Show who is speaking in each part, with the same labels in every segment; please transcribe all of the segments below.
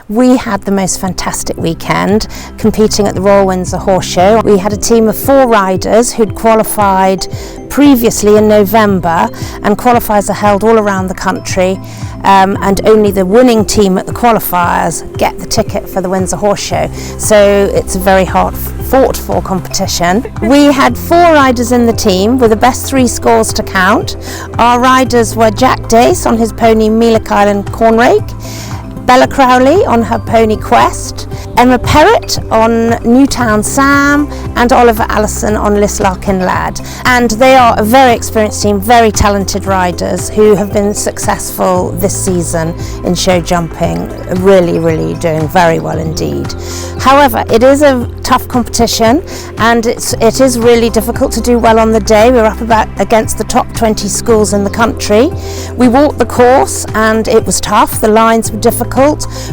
Speaker 1: We had the most fantastic weekend competing at the Royal Windsor Horse Show. We had a team of 4 riders who'd qualified previously in November, and qualifiers are held all around the country, and only the winning team at the qualifiers get the ticket for the Windsor Horse Show. So it's a very hard fought for competition. We had 4 riders in the team with the best 3 scores to count. Our riders were Jack Dace on his pony Meelick Island Cornrake, Bella Crowley on her pony Quest, Emma Perrott on Newtown Sam, and Oliver Allison on Lislarkin Lad. And they are a very experienced team, very talented riders who have been successful this season in show jumping, really doing very well indeed. However, it is a tough competition, and it is really difficult to do well on the day. We're up against the top 20 schools in the country. We walked the course and it was tough. The lines were difficult.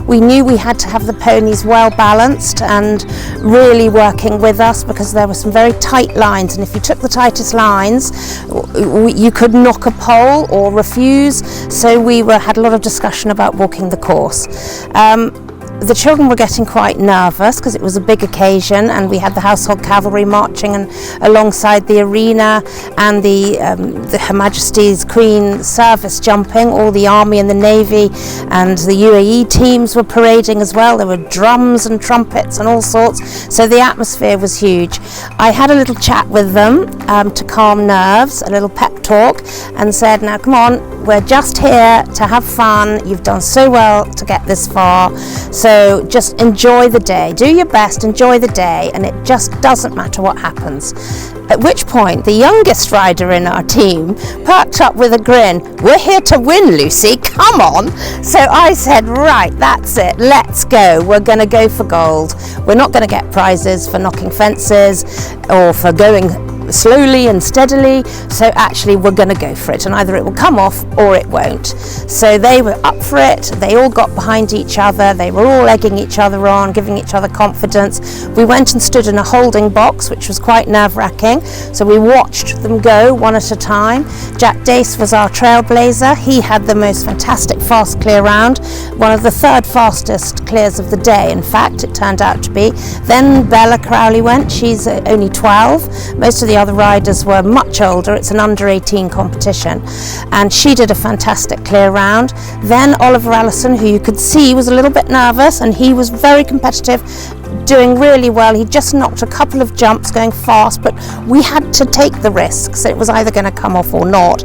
Speaker 1: We knew we had to have the ponies well balanced and really working with us, because there were some very tight lines, and if you took the tightest lines you could knock a pole or refuse. So we had a lot of discussion about walking the course. The children were getting quite nervous because it was a big occasion, and we had the household cavalry marching alongside the arena, and the Her Majesty's Queen service jumping. All the Army and the Navy and the UAE teams were parading as well. There were drums and trumpets and all sorts, so the atmosphere was huge. I had a little chat with them to calm nerves, a little pep talk, and said, now come on, we're just here to have fun. You've done so well to get this far, so just enjoy the day, do your best, enjoy the day, and it just doesn't matter what happens. At which point the youngest rider in our team perked up with a grin. We're here to win, Lucy, come on. So I said, right, that's it, let's go. We're going to go for gold. We're not going to get prizes for knocking fences or for going slowly and steadily, so actually we're going to go for it, and either it will come off or it won't. So they were up for it. They all got behind each other, they were all egging each other on, giving each other confidence. We went and stood in a holding box, which was quite nerve-wracking, so we watched them go one at a time. Jack Dace was our trailblazer. He had the most fantastic fast clear round, one of the 3rd fastest clears of the day, in fact it turned out to be. Then Bella Crowley went. She's only 12. Most of the other riders were much older. It's an under 18 competition, and she did a fantastic clear round. Then Oliver Allison, who you could see was a little bit nervous, and he was very competitive, doing really well. He just knocked a couple of jumps going fast, but we had to take the risks. It was either going to come off or not.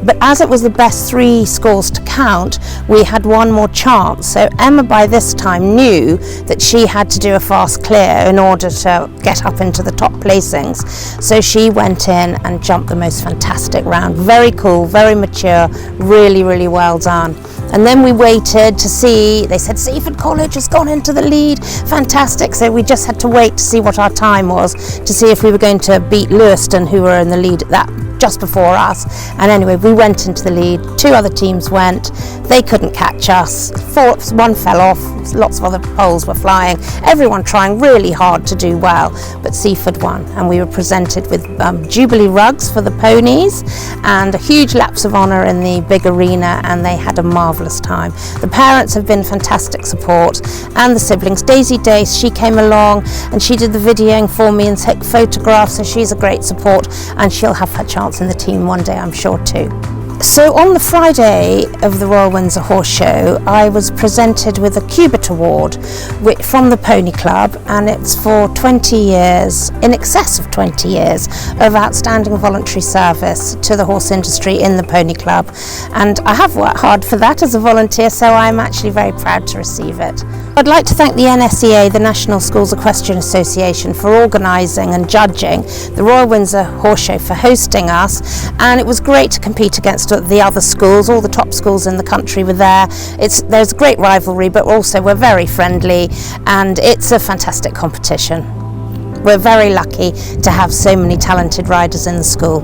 Speaker 1: But as it was the best 3 scores to count, we had one more chance. So Emma by this time knew that she had to do a fast clear in order to get up into the top placings. So she went in and jumped the most fantastic round. Very cool, very mature, really well done. And then we waited to see, they said Seaford College has gone into the lead, fantastic. So we just had to wait to see what our time was, to see if we were going to beat Lewiston, who were in the lead at that just before us. And anyway, we went into the lead. 2 other teams went. They couldn't catch us. 1 fell off. Lots of other poles were flying. Everyone trying really hard to do well, but Seaford won, and we were presented with Jubilee rugs for the ponies and a huge laps of honour in the big arena, and they had a marvellous time. The parents have been fantastic support, and the siblings. Daisy Dace, she came along and she did the videoing for me and took photographs, so she's a great support, and she'll have her chance in the team one day, I'm sure too. So on the Friday of the Royal Windsor Horse Show, I was presented with a Cubit Award from the Pony Club, and it's for 20 years, in excess of 20 years, of outstanding voluntary service to the horse industry in the Pony Club. And I have worked hard for that as a volunteer, so I'm actually very proud to receive it. I'd like to thank the NSEA, the National Schools Equestrian Association, for organising and judging the Royal Windsor Horse Show, for hosting us, and it was great to compete against the other schools. All the top schools in the country were there. There's great rivalry, but also we're very friendly, and it's a fantastic competition. We're very lucky to have so many talented riders in the school.